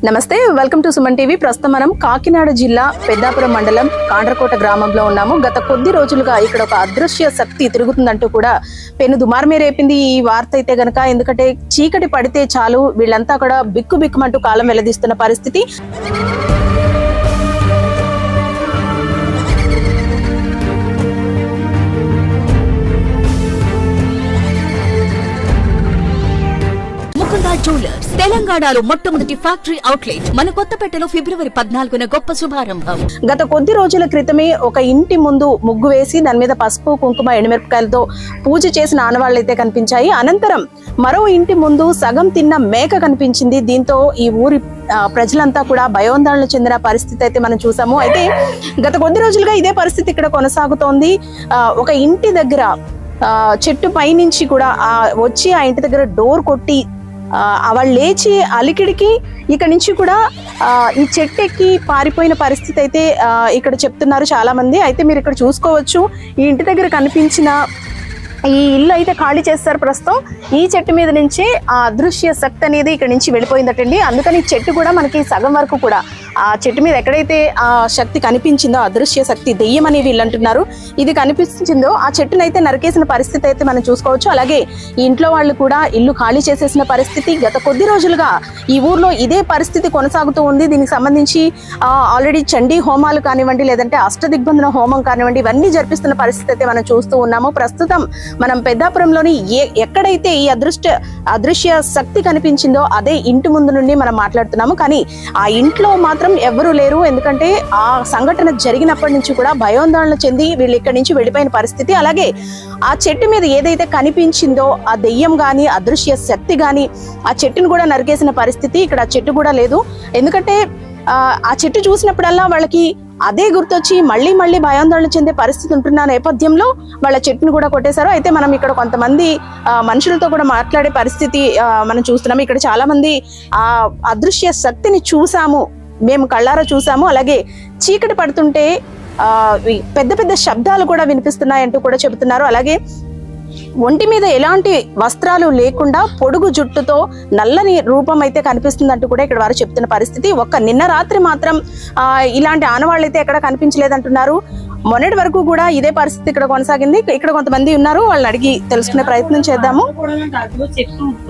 నమస్తే, welcome to Suman TV. ప్రస్తుతం మనం కాకినాడ జిల్లా పెద్దాపురం మండలం కాండ్రకోట గ్రామంలో ఉన్నాము. గత కొద్ది రోజులుగా ఇక్కడ ఒక అదృశ్య శక్తి తిరుగుతుందంటూ కూడా పెను దుమారమే రేపింది ఈ వార్త అయితే గనక. ఎందుకంటే చీకటి పడితే చాలు వీళ్ళంతా కూడా బిక్కుబిక్కుమంటూ కాలం వెల్లదీస్తున్న పరిస్థితి. జ్యువెలర్స్ తెలంగాణలో మొట్టమొదటి ఫ్యాక్టరీ అవుట్లెట్ మన కొత్తపేటలో ఫిబ్రవరి 14న గొప్ప శుభారంభం. గత కొద్ది రోజుల క్రితమే ఒక ఇంటి ముందు ముగ్గు వేసి దాని మీద పసుపు కుంకుమ ఎండుమిరపకాయలతో పూజ చేసిన ఆనవాళ్లైతే కనిపించాయి. అనంతరం మరో ఇంటి ముందు సగం తిన్న మేక కనిపించింది. దీంతో ఈ ఊరి ప్రజలంతా కూడా భయోందోళన చెందిన పరిస్థితి అయితే మనం చూసాము. అయితే గత కొద్ది రోజులుగా ఇదే పరిస్థితి ఇక్కడ కొనసాగుతోంది. ఒక ఇంటి దగ్గర చెట్టు పైనుంచి కూడా వచ్చి ఆ ఇంటి దగ్గర డోర్ కొట్టి వాళ్ళు లేచి అలికిడికి ఇక్కడ నుంచి కూడా ఈ చెట్టు ఎక్కి పారిపోయిన పరిస్థితి అయితే ఇక్కడ చెప్తున్నారు చాలా మంది. అయితే మీరు ఇక్కడ చూసుకోవచ్చు, ఈ ఇంటి దగ్గర కనిపించిన ఈ ఇల్లు అయితే ఖాళీ చేస్తారు ప్రస్తుతం. ఈ చెట్టు మీద నుంచి ఆ అదృశ్య శక్తి అనేది ఇక్కడ నుంచి వెళ్ళిపోయిందటండి. అందుకని ఈ చెట్టు కూడా మనకి సగం వరకు కూడా ఆ చెట్టు మీద ఎక్కడైతే ఆ శక్తి కనిపించిందో, అదృశ్య శక్తి దెయ్యం అని వీళ్ళు అంటున్నారు, ఇది కనిపించిందో ఆ చెట్టును అయితే నరికేసిన పరిస్థితి అయితే మనం చూసుకోవచ్చు. అలాగే ఈ ఇంట్లో వాళ్ళు కూడా ఇల్లు ఖాళీ చేసేసిన పరిస్థితి. గత కొద్ది రోజులుగా ఈ ఊర్లో ఇదే పరిస్థితి కొనసాగుతూ ఉంది. దీనికి సంబంధించి ఆల్రెడీ చండీ హోమాలు కానివ్వండి, లేదంటే అష్టదిగ్బంధన హోమం కానివ్వండి, ఇవన్నీ జరిపిస్తున్న పరిస్థితి అయితే మనం చూస్తూ ఉన్నాము. ప్రస్తుతం మనం పెద్దాపురంలోని ఎక్కడైతే ఈ అదృశ్య శక్తి కనిపించిందో అదే ఇంటి ముందు నుండి మనం మాట్లాడుతున్నాము. కానీ ఆ ఇంట్లో మాత్రం ఎవరూ లేరు. ఎందుకంటే ఆ సంఘటన జరిగినప్పటి నుంచి కూడా భయోందోళన చెంది వీళ్ళు ఇక్కడి నుంచి వెళ్ళిపోయిన పరిస్థితి. అలాగే ఆ చెట్టు మీద ఏదైతే కనిపించిందో ఆ దెయ్యం గాని అదృశ్య శక్తి గాని ఆ చెట్టును కూడా నరికేసిన పరిస్థితి. ఇక్కడ ఆ చెట్టు కూడా లేదు. ఎందుకంటే ఆ చెట్టు చూసినప్పుడల్లా వాళ్ళకి అదే గుర్తొచ్చి మళ్ళీ భయాందోళన చెందే పరిస్థితి ఉంటున్న నేపథ్యంలో వాళ్ళ చెట్టును కూడా కొట్టేశారు. అయితే మనం ఇక్కడ కొంతమంది మనుషులతో కూడా మాట్లాడే పరిస్థితి మనం చూస్తున్నాము. ఇక్కడ చాలా మంది ఆ అదృశ్య శక్తిని చూసాము, మేము కళ్ళారా చూసాము. అలాగే చీకటి పడుతుంటే పెద్ద శబ్దాలు కూడా వినిపిస్తున్నాయంటూ కూడా చెబుతున్నారు. అలాగే ఒంటి మీద ఎలాంటి వస్త్రాలు లేకుండా పొడుగు జుట్టుతో నల్లని రూపం అయితే కనిపిస్తుందంటూ కూడా ఇక్కడ వారు చెప్తున్న పరిస్థితి. నిన్న రాత్రి మాత్రం ఇలాంటి ఆనవాళ్ళు అయితే ఎక్కడ కనిపించలేదంటున్నారు. మొన్నటి వరకు కూడా ఇదే పరిస్థితి ఇక్కడ కొనసాగింది. ఇక్కడ కొంతమంది ఉన్నారు, వాళ్ళని అడిగి తెలుసుకునే ప్రయత్నం చేద్దాము.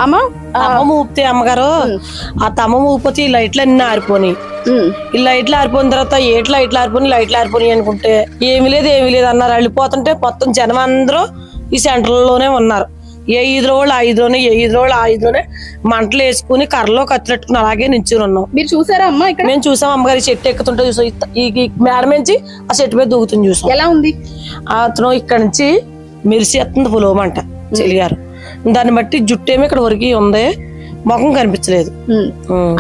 అమ్మా, తమ్మమ్మ ఊపితే అమ్మగారు ఆ తమ్మమ్మ ఊపితే ఈ లైట్లు అన్ని ఆరిపోయి, ఈ లైట్లు ఆరిపోయిన తర్వాత లైట్లు ఆరిపోయి అనుకుంటే ఏమి లేదు అన్నారు. వెళ్ళిపోతుంటే మొత్తం జనం అందరూ ఈ సెంటర్లోనే ఉన్నారు. ఏ ఐదు రోజులు మంటలు వేసుకుని కర్రలో కత్తిరెట్టుకుని అలాగే నించుని ఉన్నాం. మీరు చూసారా అమ్మా? ఇక్కడ మేము చూసాం అమ్మగారు. ఈ చెట్టు ఎక్కుతుంటే చూసాం, ఈ మేడ నుంచి ఆ చెట్టు మీద దూకుతుంది చూసాం. ఎలా ఉంది? అతను ఇక్కడ నుంచి మెరిసేస్తుంది పులోమంట చెలిగారు. దాన్ని బట్టి జుట్టేమో ఇక్కడ వరకు ఉంది, ముఖం కనిపించలేదు.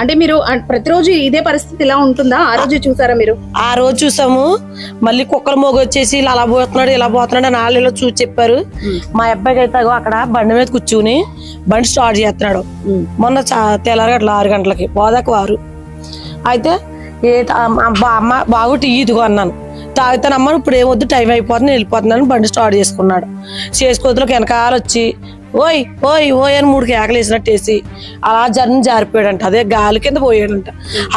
అంటే మీరు ప్రతిరోజు ఇదే పరిస్థితి ఇలా ఉంటుందా? ఆ రోజు చూసారా మీరు? ఆ రోజు చూసాము. మళ్ళీ కుక్కల మోగ వచ్చేసి అలా పోతున్నాడు ఇలా పోతున్నాడు అని వాళ్ళు చూసి చెప్పారు. మా అబ్బాయికి అయితే అక్కడ బండి మీద కూర్చుని బండి స్టార్ట్ చేస్తున్నాడు. మొన్న తెల్లారగట్ల 6 గంటలకి పోదాక వారు అయితే అమ్మ బాగు టీ ఇదిగో అన్నాను. తాగుతానమ్మా ఇప్పుడు ఏమొద్దు టైం అయిపోతుంది వెళ్ళిపోతున్నాను బండి స్టార్ట్ చేసుకున్నాడు. చేసుకోతులకు వెనకాల వచ్చి ఓయ్ ఓయ్ ఓయ్ అని 3 కేకలు వేసినట్టు వేసి అలా జారిపోయాడంట. అదే గాలి కింద పోయాడంట.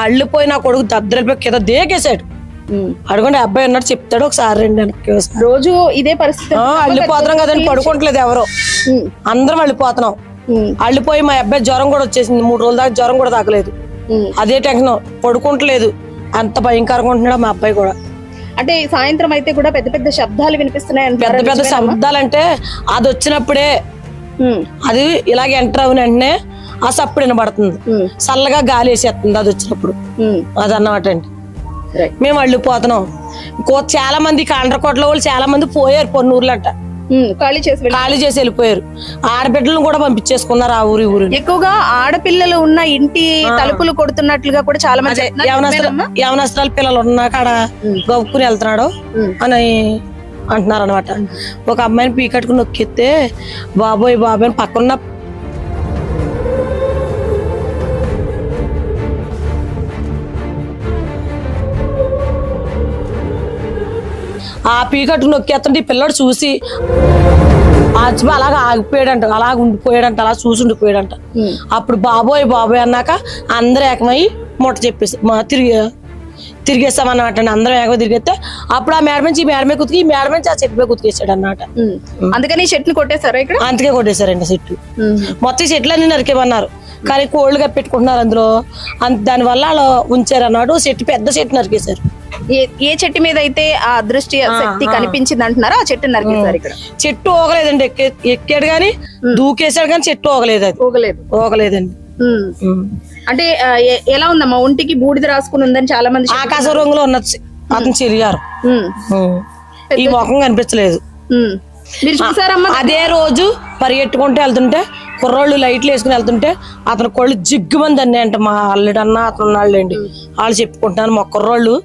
అల్లిపోయి నా కొడుకు దద్దరిపోయి కింద దేకేసాడు. అడుగుండి అబ్బాయి అన్నట్టు చెప్తాడు. ఒకసారి 2 వెనక్కి రోజు ఇదే పరిస్థితి. అల్లిపోతున్నాం కదండి, పడుకోవట్లేదు ఎవరో, అందరం అల్లిపోతున్నాం. అల్లిపోయి మా అబ్బాయి జ్వరం కూడా వచ్చేసింది. 3 రోజుల దాకా జ్వరం కూడా తాగలేదు. అదే టెన్షన్, పడుకుంటలేదు. అంత భయంకరంగా ఉంటున్నాడు మా అబ్బాయి కూడా. అంటే సాయంత్రం అయితే కూడా పెద్ద శబ్దాలు వినిపిస్తున్నాయి. పెద్ద శబ్దాలు అంటే అది వచ్చినప్పుడే అది ఇలాగ ఎంటర్ అయిన వెంటనే ఆ సప్పుడు వినబడుతుంది, చల్లగా గాలి వేసేస్తుంది అది వచ్చినప్పుడు. అది అన్నమాట అండి. మేము వెళ్ళిపోతున్నాం. చాలా మంది కాండ్రకోటలో వాళ్ళు చాలా మంది పోయారు, పొన్నూరులంట ఖాళీ చేసి వెళ్ళిపోయారు. ఆడబిడ్డలను కూడా పంపించేసుకున్నారు ఆ ఊరు. ఎక్కువగా ఆడపిల్లలు ఉన్న ఇంటి తలుపులు కొడుతున్నట్లుగా కూడా చాలా మంది యవనస్త్రాల పిల్లలు ఉన్నా కాడ గవ్వుకుని వెళ్తున్నాడు అని అంటున్నారు అనమాట. ఒక అమ్మాయిని పీకట్టుకుని నొక్కితే బాబోయ్ అని పక్కన ఆ పీకట్టుకుని నొక్కేస్తుంటే ఈ పిల్లడు చూసి ఆచిపి అలాగా ఆగిపోయాడంట, అలాగ ఉండిపోయాడంట, అలా చూసి ఉండిపోయాడంట. అప్పుడు బాబోయ్ బాబోయ్ అన్నాక అందరూ ఏకమై ముట్ట చెప్పేసి తిరిగేస్తామన్నమాట అండి. అందరం ఏగో తిరిగేస్తే అప్పుడు ఆ మేడ నుంచి ఈ మేడ మీద కుతికి ఈ మేడ నుంచి ఆ చెట్టు మీద కుతికేసాడు అన్నమాట. అందుకని ఈ చెట్టుని కొట్టేశారా ఇక్కడ? అందుకే కొట్టేశారండి చెట్టు. మొత్తం ఈ చెట్లు అన్ని నరికేమన్నారు కానీ కోళ్ళుగా పెట్టుకుంటున్నారు అందులో. దానివల్ల అలా ఉంచారు అన్నమాట. చెట్టు పెద్ద చెట్టు నరికేశారు. ఏ చెట్టు మీద అయితే ఆ అదృష్టి శక్తి కనిపించింది అంటున్నారా ఆ చెట్టు నరికేశారు ఇక్కడ? చెట్టు ఓగలేదండి. ఎక్కాడు కానీ దూకేశాడు కానీ చెట్టు ఓగలేదు. అది ఓగలేదండి. అంటే ఎలా ఉందమ్మా? ఒంటికి బూడిద రాసుకుని ఉందని చాలా మంది. ఆకాశ రంగులో ఉన్నది అతను చెరిగారు. ఈ ముఖం కనిపించలేదు. మీరు చూసారమ్మా? అదే రోజు పరిగెట్టుకుంటూ వెళ్తుంటే కుర్రోళ్ళు లైట్లు వేసుకుని వెళ్తుంటే అతను కొళ్ళు జిగ్గుమంది అన్నీ అంట. మా అల్లుడన్నా అతను ఉన్నాళ్ళండి. వాళ్ళు చెప్పుకుంటున్నారు మా కుర్రోళ్ళు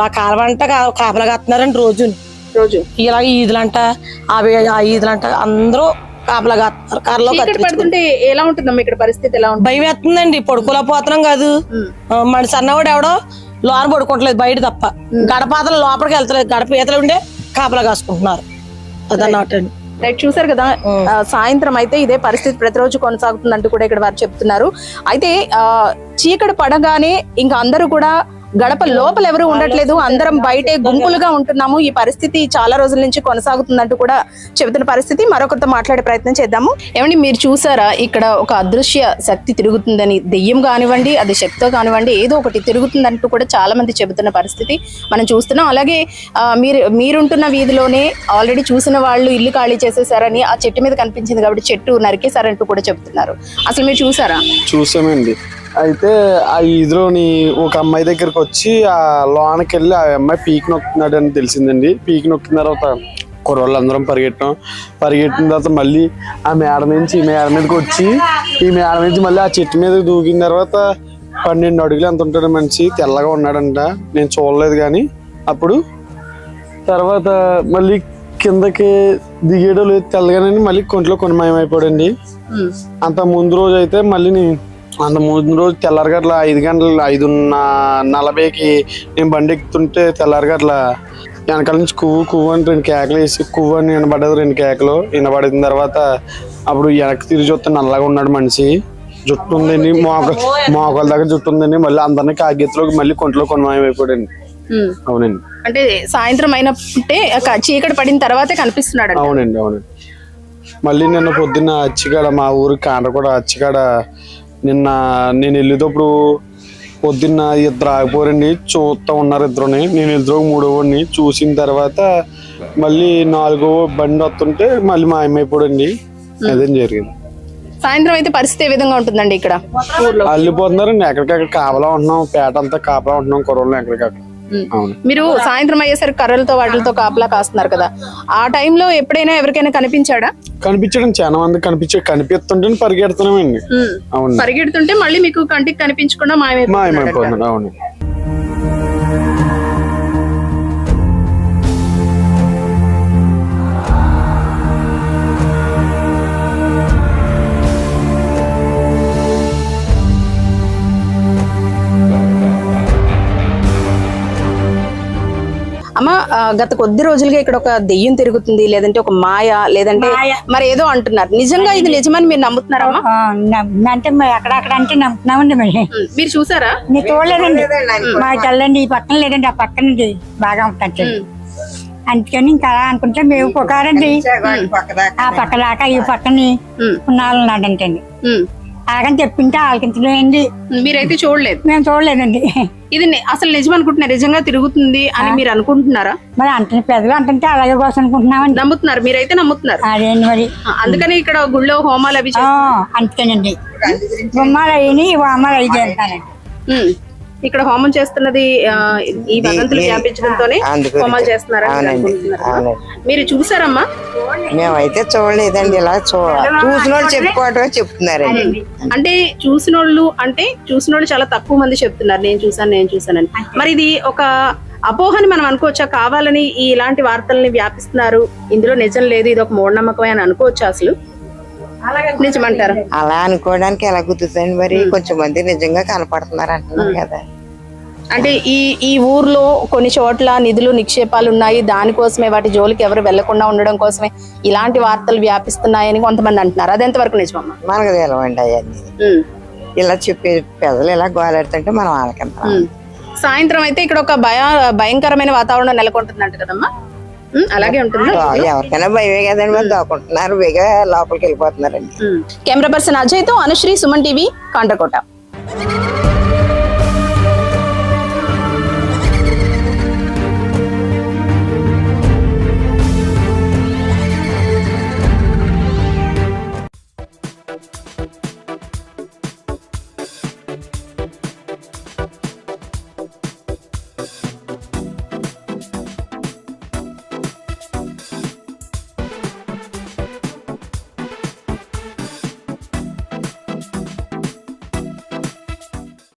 ఆ కాలవంట కాపలా కత్తున్నారండి రోజు ఇలా ఈదులంట ఆ ఈదులంట అందరూ కాపలా కత్తున్నారు. కర్రలో పడుతుంటే ఎలా ఉంటుందమ్మా ఇక్కడ పరిస్థితి? ఎలా ఉంటుంది? భయం వేస్తుందండి. పడుకోలేకపోతున్నాం కాదు. మన సన్నవాడు ఎవడో లోన పడుకోవట్లేదు బయట తప్ప. గడపాతలు లోపలికి వెళ్తలేదు. గడప ఈతలు ఉండే కాపలా కాసుకుంటున్నారు. అదన్నమాట అండి. రైట్, చూసారు కదా. సాయంత్రం అయితే ఇదే పరిస్థితి ప్రతిరోజు కొనసాగుతుందంటూ కూడా ఇక్కడ వారు చెప్తున్నారు. అయితే చీకటి పడగానే ఇంకా అందరూ కూడా గడప లోపల ఎవరు ఉండట్లేదు, అందరం బయటే గుంపులుగా ఉంటున్నాము. ఈ పరిస్థితి చాలా రోజుల నుంచి కొనసాగుతుందంటూ కూడా చెబుతున్న పరిస్థితి. మరొకరితో మాట్లాడే ప్రయత్నం చేద్దాము. ఏమండి, మీరు చూసారా ఇక్కడ ఒక అదృశ్య శక్తి తిరుగుతుందని? దెయ్యం కానివ్వండి, అది శక్తితో కానివ్వండి, ఏదో ఒకటి తిరుగుతుందంటూ కూడా చాలా మంది చెబుతున్న పరిస్థితి మనం చూస్తున్నాం. అలాగే మీరుంటున్న వీధిలోనే ఆల్రెడీ చూసిన వాళ్ళు ఇల్లు ఖాళీ చేసేసారని, ఆ చెట్టు మీద కనిపించింది కాబట్టి చెట్టు నరికేశారంటూ కూడా చెబుతున్నారు. అసలు మీరు చూసారా? చూసామండి. అయితే ఆ ఈదులోని ఒక అమ్మాయి దగ్గరికి వచ్చి ఆ లోనకి వెళ్ళి ఆ అమ్మాయి పీక్ నొక్కుతున్నాడు అని తెలిసిందండి. పీక్ నొక్కిన తర్వాత కుర్రోళ్ళందరం పరిగెట్టిన తర్వాత మళ్ళీ ఆ మేడ నుంచి ఈ మేడ మీదకి వచ్చి ఈ మేడ నుంచి మళ్ళీ ఆ చెట్టు మీద దూకిన తర్వాత 12 అడుగులు ఎంత ఉంటాడు మనిషి, తెల్లగా ఉన్నాడంట. నేను చూడలేదు కానీ అప్పుడు. తర్వాత మళ్ళీ కిందకి దిగేయడం లేదు తెల్లగానే, మళ్ళీ కొంట్లో కొనమయమైపోయాడండి. అంత ముందు రోజు అయితే మళ్ళీ అంత ముందు రోజు తెల్లారగట్ల 5 గంటలు 5:40కి నేను బండి ఎక్కుతుంటే తెల్లారగట్ల వెనకాల నుంచి కువ్వు అని 2 కేకలు వేసి కువ్వు అని వినబడ్డది. 2 కేకలు వినబడిన తర్వాత అప్పుడు వెనక్కి తిరిగి చూస్తే నల్లగా ఉన్నాడు మనిషి. జుట్టు ఉందండి, మోకాల దగ్గర జుట్టు ఉందండి. మళ్ళీ అందరినీ కాగెత్తులోకి మళ్ళీ కొంట్లో కొనమయమైపోయాడండి. అవునండి. అంటే సాయంత్రం అయినట్టే చీకటి పడిన తర్వాతే కనిపిస్తున్నాడు. అవునండి. మళ్ళీ నిన్న పొద్దున్న అచ్చికాడ మా ఊరు కాండ్రగూడ అచ్చికాడ నిన్న నేను వెళ్ళేటప్పుడు పొద్దున్న 2 ఆగిపోరండి. చూస్తా ఉన్నారు 2ని. నేను 3వ వాడిని చూసిన తర్వాత మళ్ళీ 4వ బండి వస్తుంటే మళ్ళీ మాయమైపోడండి. అదేం జరిగింది. సాయంత్రం అయితే పరిస్థితి ఏ విధంగా ఉంటుందండి ఇక్కడ? అల్లిపోతున్నారండి. ఎక్కడికక్కడ కాపలా ఉంటున్నాం, పేట అంతా కాపలా ఉంటున్నాం కుర్రోళ్ళు ఎక్కడికక్కడ. మీరు సాయంత్రం అయ్యేసరికి కర్రలతో వాటితో కాపలా కాస్తున్నారు కదా, ఆ టైంలో ఎప్పుడైనా ఎవరికైనా కనిపించాడా? కనిపించడం చాలా మంది కనిపిస్తుంటే పరిగెడుతున్నామండి. అవును, పరిగెడుతుంటే మళ్ళీ మీకు కంటికి కనిపించకుండా మాయమైపోతున్నాడు. అవును. అమ్మ, గత కొద్ది రోజులుగా ఇక్కడ ఒక దెయ్యం తిరుగుతుంది, లేదంటే ఒక మాయ, లేదంటే మరి ఏదో అంటున్నారు. నిజంగా ఇది నిజమని మీరు నమ్ముతున్నారమ్మా? అంటే అక్కడక్కడ అంటే నమ్ముతున్నామండి. మీరు చూసారా? నేను చూడలేదండి. మా తెల్లండి ఈ పక్కన లేదండి, ఆ పక్కన బాగా ఉంటుంది. అందుకని ఇంకా అనుకుంటే మేము పొగారండి ఆ పక్క దాకా ఈ పక్కని ఉన్నాడంటండి. అలాగని చెప్పింటే ఆలకించలేండి. మీరైతే చూడలేదు? మేము చూడలేదండి. ఇది అసలు నిజం అనుకుంటున్నారు? నిజంగా తిరుగుతుంది అని మీరు అనుకుంటున్నారా? మరి అంటే పెద్దగా అంటే అలాగే కోసం అనుకుంటున్నామండి. నమ్ముతున్నారు? మీరైతే నమ్ముతున్నారు? అదేంటి మరి. అందుకని ఇక్కడ గుళ్ళో హోమాలు అవి అందుకేనండి. బొమ్మలు అయ్యి హోమాలు అవి చేస్తానండి. ఇక్కడ హోమం చేస్తున్నది ఈ వదంతులు వ్యాపించడంతోనే హోమాలు చేస్తున్నారా? మీరు చూసారమ్మా? మేమైతే చూడలేదండి. ఇలా చూసిన వాళ్ళు చెప్పుకోవటమే చెప్తున్నారండి. అంటే చూసిన వాళ్ళు చాలా తక్కువ మంది చెప్తున్నారు నేను చూసానని. మరి ఇది ఒక అపోహని మనం అనుకోవచ్చా? కావాలని ఇలాంటి వార్తల్ని వ్యాపిస్తున్నారు, ఇందులో నిజం లేదు, ఇది ఒక మూఢనమ్మకమే అని అనుకోవచ్చా? అసలు నిజమంటారా? అలా అనుకోవడానికి ఎలా కుదురుతుంది మరి? కొంచెం మంది నిజంగా కనపడుతున్నారు అంటున్నారు కదా. అంటే ఈ ఊర్లో కొన్ని చోట్ల నిధులు నిక్షేపాలు ఉన్నాయి, దానికోసమే వాటి జోలికి ఎవరు వెళ్లకుండా ఉండడం కోసమే ఇలాంటి వార్తలు వ్యాపిస్తున్నాయని కొంతమంది అంటున్నారు. అది ఎంతవరకు నిజమమ్మా? మనకు తెలవండి అవన్నీ. ఇలా చెప్పే పెద్దలు ఇలా గోలాడుతుంటే మనం వాళ్ళకింత సాయంత్రం అయితే ఇక్కడ ఒక భయంకరమైన వాతావరణం నెలకొంటుందంట కదమ్మా. అలాగే ఉంటుంది. ఎవరికైనా భయమే కదండి, మరి దాక్కుంటున్నారు, వేగా లోపలికి వెళ్ళిపోతున్నారండి. కెమెరా పర్సన్ అజయ్ తో అనుశ్రీ, సుమన్ టీవీ, కాండ్రకోట.